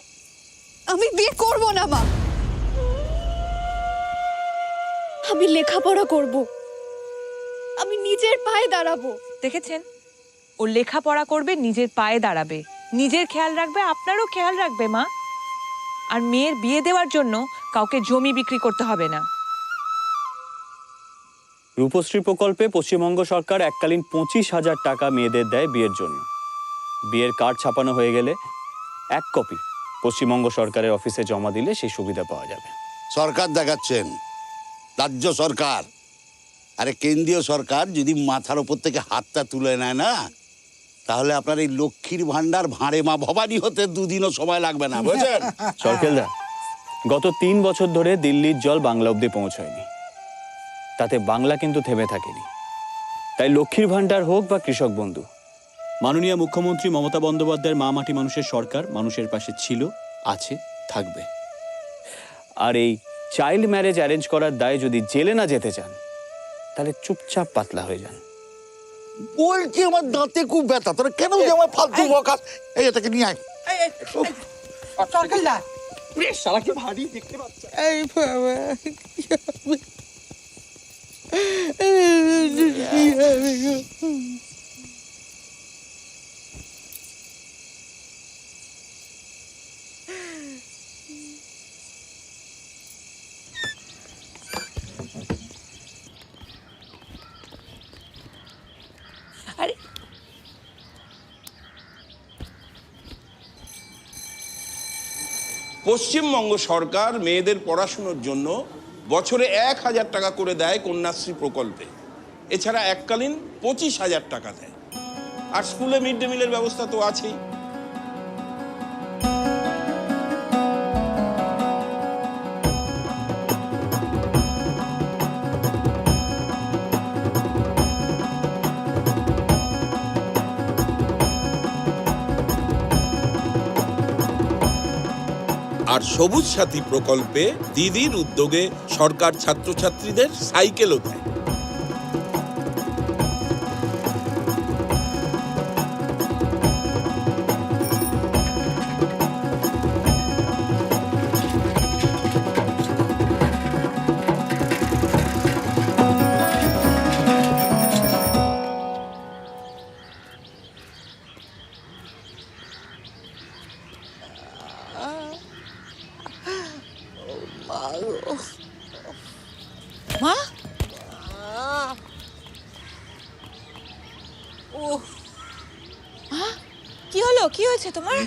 আমি বিয়ে করব না মা, আমি লেখাপড়া করব, আমি নিজের পায়ে দাঁড়াবো। দেখেছেন, ও লেখাপড়া করবে, নিজের পায়ে দাঁড়াবে, নিজের খেয়াল রাখবে, আপনারও খেয়াল রাখবে মা। আর মেয়ের বিয়ে দেওয়ার জন্য কাউকে জমি বিক্রি করতে হবে না। রূপশ্রী প্রকল্পে পশ্চিমবঙ্গ সরকার এককালীন 25,000 টাকা মেয়েদের দেয় বিয়ের জন্য। বিয়ের কার্ড ছাপানো হয়ে গেলে 1 কপি পশ্চিমবঙ্গ সরকারের অফিসে জমা দিলে সেই সুবিধা পাওয়া যাবে। সরকার দেখাচ্ছেন, রাজ্য সরকার। আরে কেন্দ্রীয় সরকার যদি মাথার ওপর থেকে হাতটা তুলে নেয় না, তাহলে আপনার এই লক্ষ্মীর ভান্ডার ভাঁড়ে মা ভবানী হতে 2 দিনও সময় লাগবে না, বুঝছেন? সরকেলদা, গত 3 বছর ধরে দিল্লির জল বাংলা অব্দি পৌঁছয়নি, তাতে বাংলা কিন্তু থেমে থাকেনি। তাই লক্ষ্মীর ভান্ডার হোক বা কৃষক বন্ধু, মাননীয় মুখ্যমন্ত্রী মমতা বন্দ্যোপাধ্যায়ের মা মাটি মানুষের সরকার মানুষের পাশে ছিল, আছে, থাকবে। আর এই চাইল্ড ম্যারেজ অ্যারেঞ্জ করার দায়ে যদি জেলে না যেতে চান, তাহলে চুপচাপ পাতলা হয়ে যান। বলছি আমার দাঁতে খুব ব্যথা, তোরা কেন যে আমার ফালতু বকাস? এই এটাকে নিয়ে আয়। সরকারদা, শালা কি ভারী দেখতে পাচ্ছ? এই বাবা, পশ্চিমবঙ্গ সরকার মেয়েদের পড়াশুনোর জন্য বছরে 1,000 টাকা করে দেয় কন্যাশ্রী প্রকল্পে। এছাড়া এককালীন 25,000 টাকা দেয়। আর স্কুলে মিড ডে মিলের ব্যবস্থা তো আছেই। আর সবুজ সাথী প্রকল্পে দিদির উদ্যোগে সরকার ছাত্রছাত্রীদের সাইকেলও দেয়। মা কি হলো? কি হয়েছে তোমার?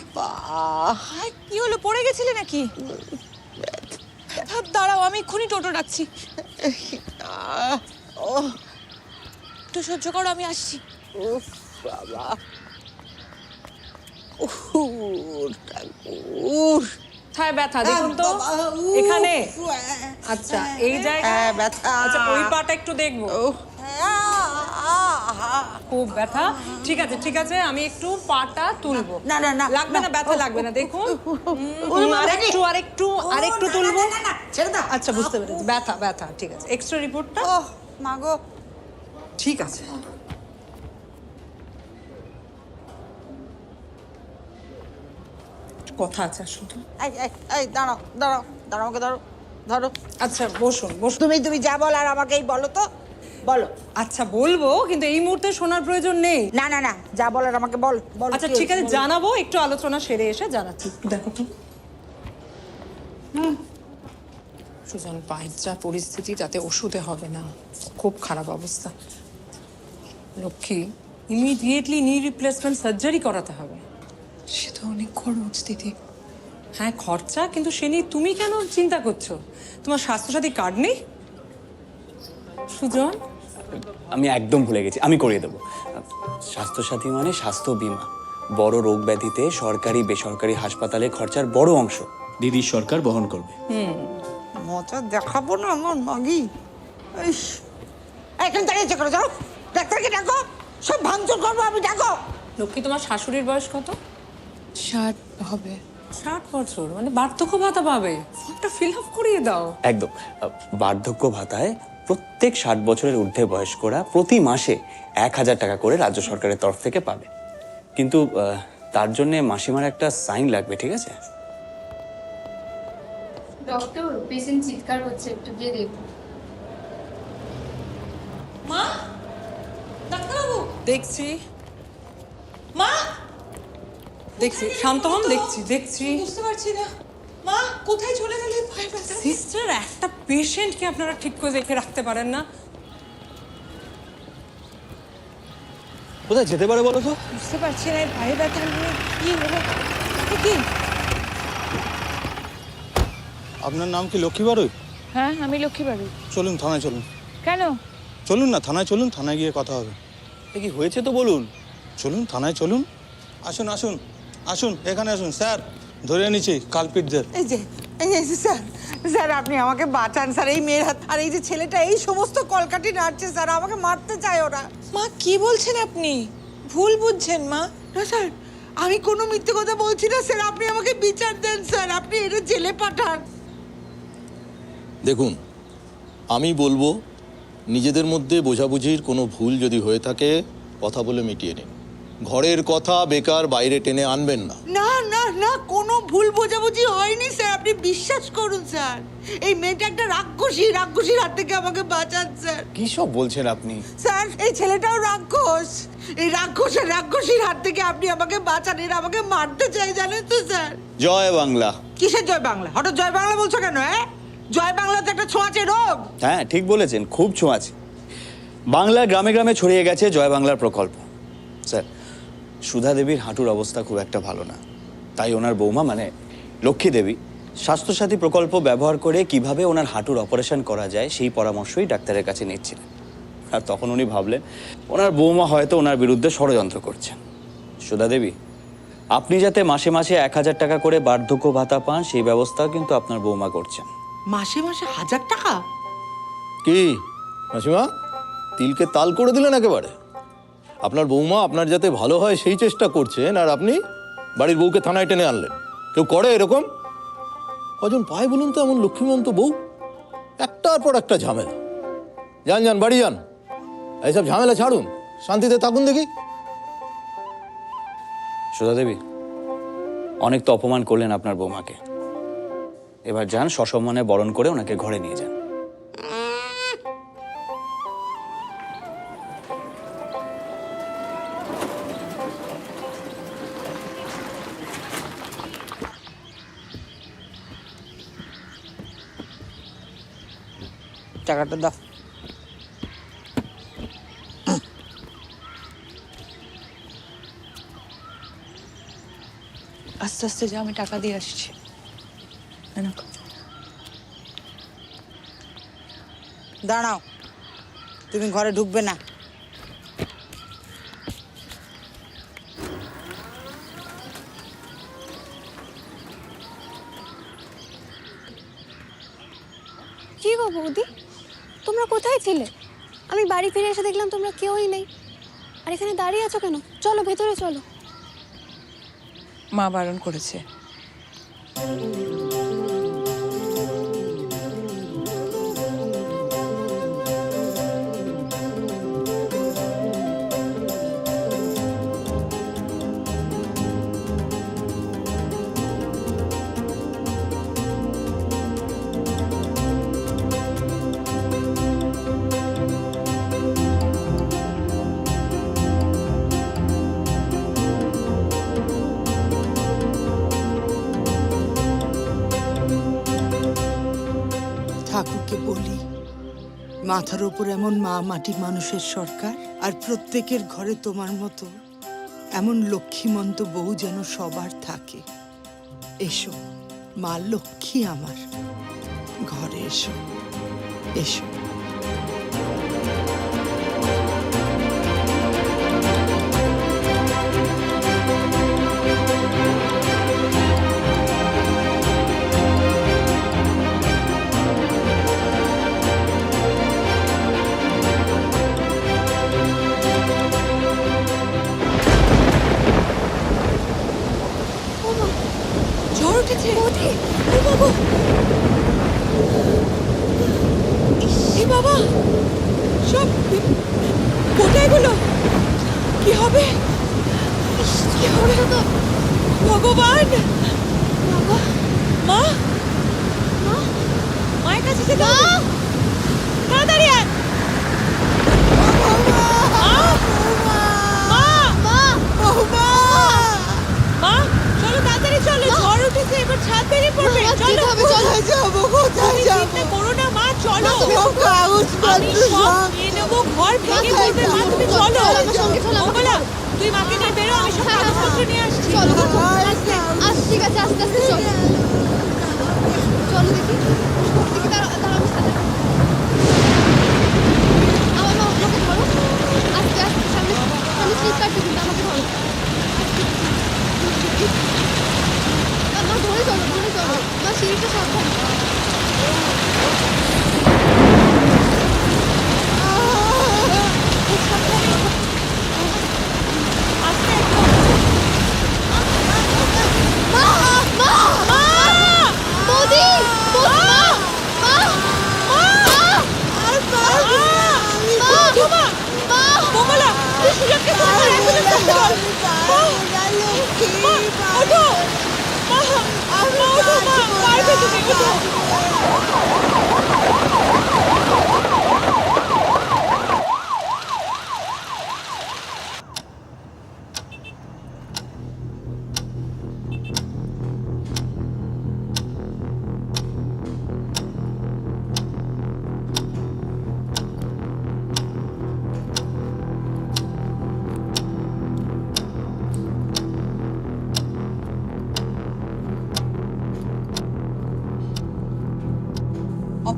কি হলো, পড়ে গেছিলে নাকি? দাঁড়াও, আমি এক্ষুনি টোটো ডাকছি। একটু সহ্য করো, আমি আসছি। কোথায় ব্যথা দেখুন তো এখানে? আচ্ছা এই জায়গায় ব্যথা। আচ্ছা ওই পাটা একটু দেখবো। খুব ব্যথা। ঠিক আছে ঠিক আছে, আমি একটু পাটা তুলবো। না না না, লাগবে না, ব্যথা লাগবে না, দেখুন। আরেকটু আরেকটু আরেকটু তুলবো। আচ্ছা বুঝতে পেরেছি, ব্যথা ব্যথা। ঠিক আছে, এক্সট্রা রিপোর্টটা। মাগো ঠিক আছে। কথা আছে শুধু। এই দাঁড়াও দাঁড়াও দাঁড়াও, আমাকে ধরো ধরো। আচ্ছা বসুন বসুন। তুমি যা বল আর আমাকেই বলো তো, বলো। আচ্ছা বলবো, কিন্তু এই মুহূর্তে শোনার প্রয়োজন নেই। না না না, যা বলার আমাকে বল। আচ্ছা ঠিক আছে, জানাবো, একটু আলোচনা সেরে এসে জানাচ্ছি। দেখো তো সুজন, পায়ের যা পরিস্থিতি তাতে ওষুধে হবে না, খুব খারাপ অবস্থা। লক্ষ্মী, ইমিডিয়েটলি নি রিপ্লেসমেন্ট সার্জারি করাতে হবে। সে তো অনেক খরচ দিদি। হ্যাঁ খরচা, কিন্তু সে নিয়ে তুমি কেন চিন্তা করছো? তোমার স্বাস্থ্যসাথী কার্ড নেই সুজন? আমি একদম ভুলে গেছি, আমি করিয়ে দেবো। স্বাস্থ্যসাথী মানে স্বাস্থ্য বীমা। বড় রোগ ব্যাধিতে সরকারি বেসরকারি হাসপাতালে খরচার বড় অংশ দিদির সরকার বহন করবে। মজা দেখাবো না আমার মাগি। এখান দাঁড়িয়েছে করে যাও, ডাক্তারকে ডাকো, সব ভাঙচুর করবো আমি, ডাকো। লক্ষ্মী, তোমার শাশুড়ির বয়স কত? 60 হবে। 60 বছর, মানে বার্ধক্য ভাতা পাবে। ফর্মটা ফিল আপ করিয়ে দাও। একদম। বার্ধক্য ভাতায় প্রত্যেক 60 বছরের ঊর্ধ্বে বয়স্করা প্রতি মাসে 1,000 টাকা করে রাজ্য সরকারের তরফ থেকে পাবে। কিন্তু তার জন্য মাসিমার একটা সাইন লাগবে, ঠিক আছে? ডক্টর, পেশেন্ট চিৎকার করছে, একটু গিয়ে দেখুন। মা, ডাক্তারবাবু। দেখছি মা, দেখছি, শান্ত হন, দেখছি দেখছি। বুঝতে পারছি না। মা, কোথায় চলে গেলে? পায়ের ব্যথা। সিস্টার, একটা পেশেন্টকে আপনারা ঠিক করে দেখে রাখতে পারেন না? কোথায় যেতে পারে বলো তো? বুঝতে পারছি না, পায়ে ব্যথা নিয়ে কি হলো কি? আপনার নাম কি লক্ষ্মী বাড়ুই? হ্যাঁ, আমি লক্ষ্মী বাড়ি। চলুন থানায় চলুন। কেন? চলুন না থানায় চলুন, থানায় গিয়ে কথা হবে। কি হয়েছে তো বলুন। চলুন থানায় চলুন। আসুন আসুন আসুন, এখানে আসুন স্যার, ধরে নিচ্ছি কালপিটদের। এই যে স্যার, স্যার আপনি আমাকে বাঁচান স্যার। এই মেয়ের হাত আর এই যে ছেলেটা এই সমস্ত কলকাঠি নাড়ছে স্যার, আমাকে মারতে চায় ওরা। মা, কি বলছেন আপনি? ভুল বুঝছেন মা। না স্যার, আমি কোনো মিথ্যে কথা বলছি না স্যার, আপনি আমাকে বিচার দেন স্যার, আপনি এটা জেলে পাঠান। দেখুন, আমি বলবো নিজেদের মধ্যে বোঝাবুঝির কোনো ভুল যদি হয়ে থাকে কথা বলে মিটিয়ে নিন। ঘরের কথা বেকার বাইরে টেনে আনবেন না। না না না, কোনো ভুল বোঝাবুঝি হয়নি স্যার, আপনি বিশ্বাস করুন স্যার। এই মেয়েটা একটা রাক্ষসীর হাত থেকে আমাকে বাঁচান স্যার। কি সব বলছেন আপনি? স্যার এই ছেলেটাও রাক্ষস, এই রাক্ষসীর হাত থেকে আপনি আমাকে বাঁচান, এরা আমাকে মারতে চাই জানেন তো স্যার। জয় বাংলা। কিসের জয় বাংলা? হঠাৎ জয় বাংলা বলছো কেন? হ্যাঁ, জয় বাংলা তো একটা ছোঁয়াচে রোগ। হ্যাঁ ঠিক বলেছেন, খুব ছোঁয়াচে। বাংলার গ্রামে গ্রামে ছড়িয়ে গেছে জয় বাংলার প্রকল্প। স্যার, সুধা দেবীর হাঁটুর অবস্থা খুব একটা ভালো না, তাই ওনার বৌমা মানে লক্ষ্মী দেবী স্বাস্থ্যসাথী প্রকল্প ব্যবহার করে কিভাবে ওনার হাঁটুর অপারেশন করা যায় সেই পরামর্শই ডাক্তারের কাছে নিচ্ছিলেন। আর তখন উনি ভাবলেন ওনার বৌমা হয়তো ওনার বিরুদ্ধে ষড়যন্ত্র করছেন। সুধা দেবী, আপনি যাতে মাসে মাসে 1000 টাকা করে বার্ধক্য ভাতা পান সেই ব্যবস্থাও কিন্তু আপনার বৌমা করছেন। মাসে মাসে 1000 টাকা? কি মাসিমা, তিলকে তাল করে দিলেন একেবারে। আপনার বৌমা আপনার যাতে ভালো হয় সেই চেষ্টা করছেন, আর আপনি বাড়ির বউকে থানায় টেনে আনলেন। কেউ করে এরকম? কজন পায় বলুন তো এমন লক্ষ্মীমন্ত বউ? একটার পর একটা ঝামেলা। যান যান, বাড়ি যান, এইসব ঝামেলা ছাড়ুন, শান্তিতে থাকুন দেখি। সুধা দেবী, অনেক তো অপমান করলেন আপনার বৌমাকে, এবার যান সসম্মানে বরণ করে ওনাকে ঘরে নিয়ে যান। টাকাটা দাও। আস্তে আস্তে যা, আমি টাকা দিয়ে আসছি। দাঁড়াও, তুমি ঘরে ঢুকবে না। কি গো বৌদি, তোমরা কোথায় ছিলে? আমি বাড়ি ফিরে এসে দেখলাম তোমরা কেউই নেই। আর এখানে দাঁড়িয়ে আছো কেন? চলো ভেতরে চলো। মা বারণ করেছে। ঠাকুরকে বলি, মাথার ওপর এমন মা মাটি মানুষের সরকার, আর প্রত্যেকের ঘরে তোমার মতো এমন লক্ষ্মীমন্ত বউ যেন সবার থাকে। এসো মা লক্ষ্মী আমার, ঘরে এসো, এসো। ঝড় উঠেছে। এ বাবা, সব কোথায় গুলো? কি হবে? কি হবে তো? ভগবান! বাবা, মা, মা, মায়ের কাছে যেতে হবে। তাড়াতাড়ি আয়। মা, চলো তাড়াতাড়ি চলো, ঝড় উঠেছে, এবার ছাদ ভেঙে পড়বে। চলো, কোথায় যাবো? কোথায় যাবো? করো না মা, চলো। আমি সব নিয়ে নেবো, ঘর ভেঙে পড়বে। মা তুমি চলো, মঙ্গলা তুই মাকে নিয়ে বেরো, আমি সব কাগজপত্র নিয়ে আসছি। চলো ঠিক আছে, আস্তে আস্তে চলো। চলো দেখি দেখি, দাঁড়াও আমার মা, আমাকে ধরো আস্তে আস্তে, সামনে সামনে স্লিপ কাটবে কিন্তু, আমাকে ধরো। মা ধরে চলো, ধরে চলো মা, সিঁড়িটা সাবধান। মঙ্গলা, তুই সুযোগকে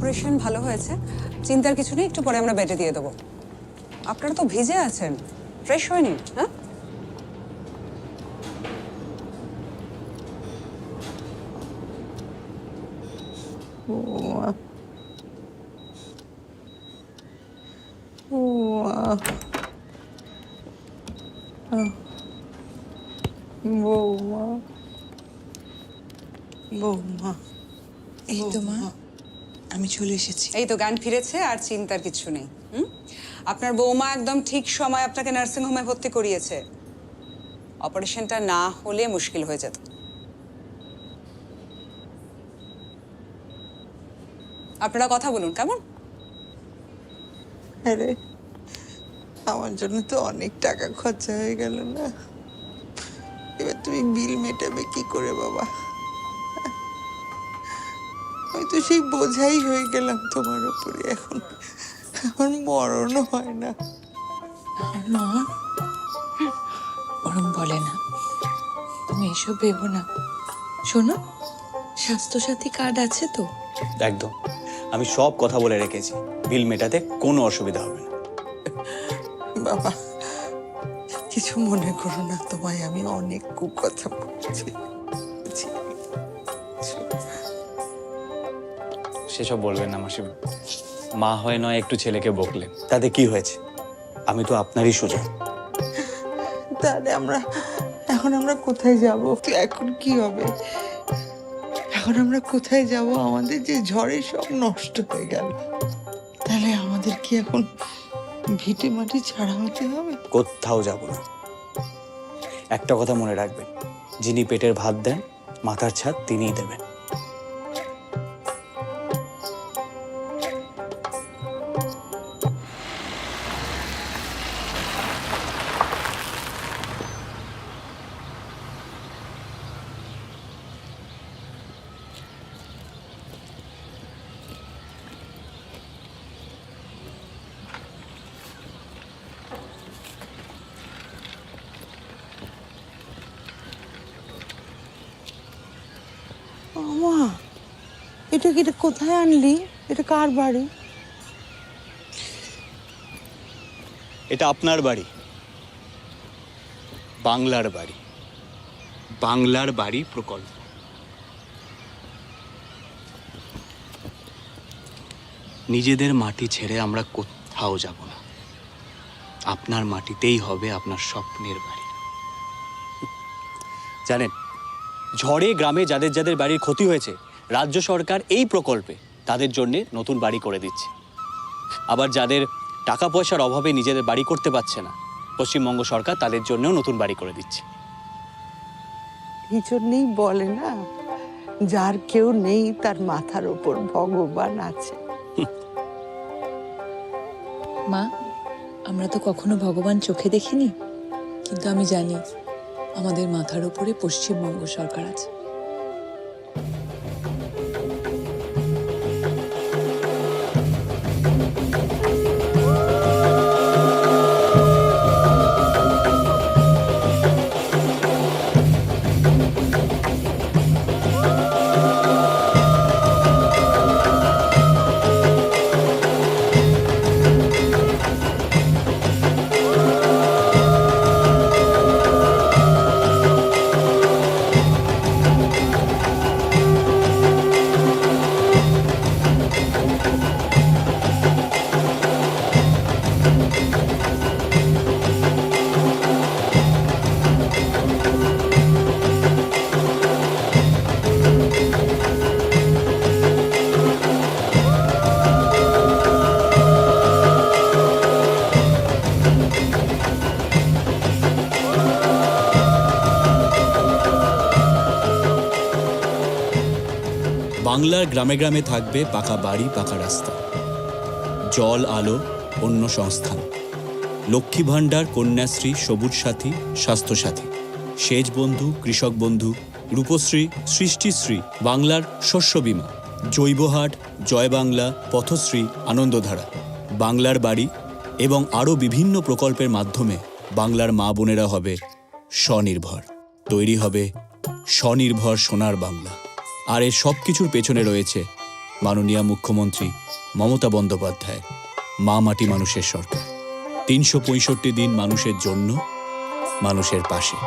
অপারেশন ভালো হয়েছে, চিন্তার কিছু নেই, একটু পরে আমরা বেডে দিয়ে দেবো। আপনারা তো ভিজে আছেন, ফ্রেশ হয়ে নিন। হ্যাঁ, বৌমা, বৌমা, এই তো মা, আমি চলে এসেছি। এই তো জ্ঞান ফিরেছে, আর চিন্তার কিছু নেই। আপনার বৌমা একদম ঠিক সময় আপনাকে নার্সিং হোমে ভর্তি করিয়েছে। অপারেশনটা না হলে মুশকিল হয়ে যেত। আপনারা কথা বলুন, কেমন? আরে আমার জন্য তো অনেক টাকা খরচা হয়ে গেল না, এবার তুমি বিল মেটাবে কি করে বাবা? আমি তো সেই বোঝাই হয়ে গেলাম তোমার উপরে, এখন আমার মরণও হয় না। মা, ওরম বলে না, তুমি এসব ভেবো না। শোনো, স্বাস্থ্যসাথী কার্ড আছে তো? একদম, আমি সব কথা বলে রেখেছি, বিল মেটাতে কোনো অসুবিধা হবে না। বাবা কিছু মনে করো না, তোমায় আমি অনেক কুকথা বলছি। সেসব বলবেন না মাসিমা, মা হয় নয় একটু ছেলেকে বকলেন, তাতে কি হয়েছে? আমি তো আপনারই সোজা। তাহলে এখন আমরা কোথায় যাব? এখন কি হবে? এখন আমরা কোথায় যাব? আমাদের যে ঝড়ে সব নষ্ট হয়ে গেল, তাহলে আমাদের কি এখন ভিটে মাটি ছাড়া হতে হবে? কোথাও যাব না। একটা কথা মনে রাখবেন, যিনি পেটের ভাত দেন, মাথার ছাদ তিনিই দেবেন। মা, এটা কোথায় আনলি? এটা কার বাড়ি? এটা আপনার বাড়ি, বাংলার বাড়ি, বাংলার বাড়ি প্রকল্প। নিজেদের মাটি ছেড়ে আমরা কোথাও যাব না, আপনার মাটিতেই হবে আপনার স্বপ্নের বাড়ি। জানেন, ঝড়ে গ্রামে যাদের যাদের বাড়ির ক্ষতি হয়েছে, রাজ্য সরকার এই প্রকল্পে তাদের জন্য নতুন বাড়ি করে দিচ্ছে। আবার যাদের টাকা পয়সার অভাবে নিজেদের বাড়ি করতে পারছে না, পশ্চিমবঙ্গ সরকার তাদের জন্যও নতুন বাড়ি করে দিচ্ছে। এই জন্যই বলে না, যার কেউ নেই তার মাথার ওপর ভগবান আছে। মা, আমরা তো কখনো ভগবান চোখে দেখিনি, কিন্তু আমি জানি আমাদের মাথার উপরে পশ্চিমবঙ্গ সরকার আছে। বাংলার গ্রামে গ্রামে থাকবে পাকা বাড়ি, পাকা রাস্তা, জল, আলো, অন্য সংস্থান, লক্ষ্মী ভাণ্ডার, কন্যাশ্রী, সবুজ সাথী, স্বাস্থ্যসাথী, সেচ বন্ধু, কৃষক বন্ধু, রূপশ্রী, সৃষ্টিশ্রী, বাংলার শস্য বীমা, জৈবহাট, জয় বাংলা, পথশ্রী, আনন্দধারা, বাংলার বাড়ি এবং আরও বিভিন্ন প্রকল্পের মাধ্যমে বাংলার মা বোনেরা হবে স্বনির্ভর। তৈরি হবে স্বনির্ভর সোনার বাংলা। আর এই সব কিছুর পেছনে রয়েছে মাননীয় মুখ্যমন্ত্রী মমতা বন্দ্যোপাধ্যায় মা মাটি মানুষের সরকার। 365 দিন মানুষের জন্য, মানুষের পাশে।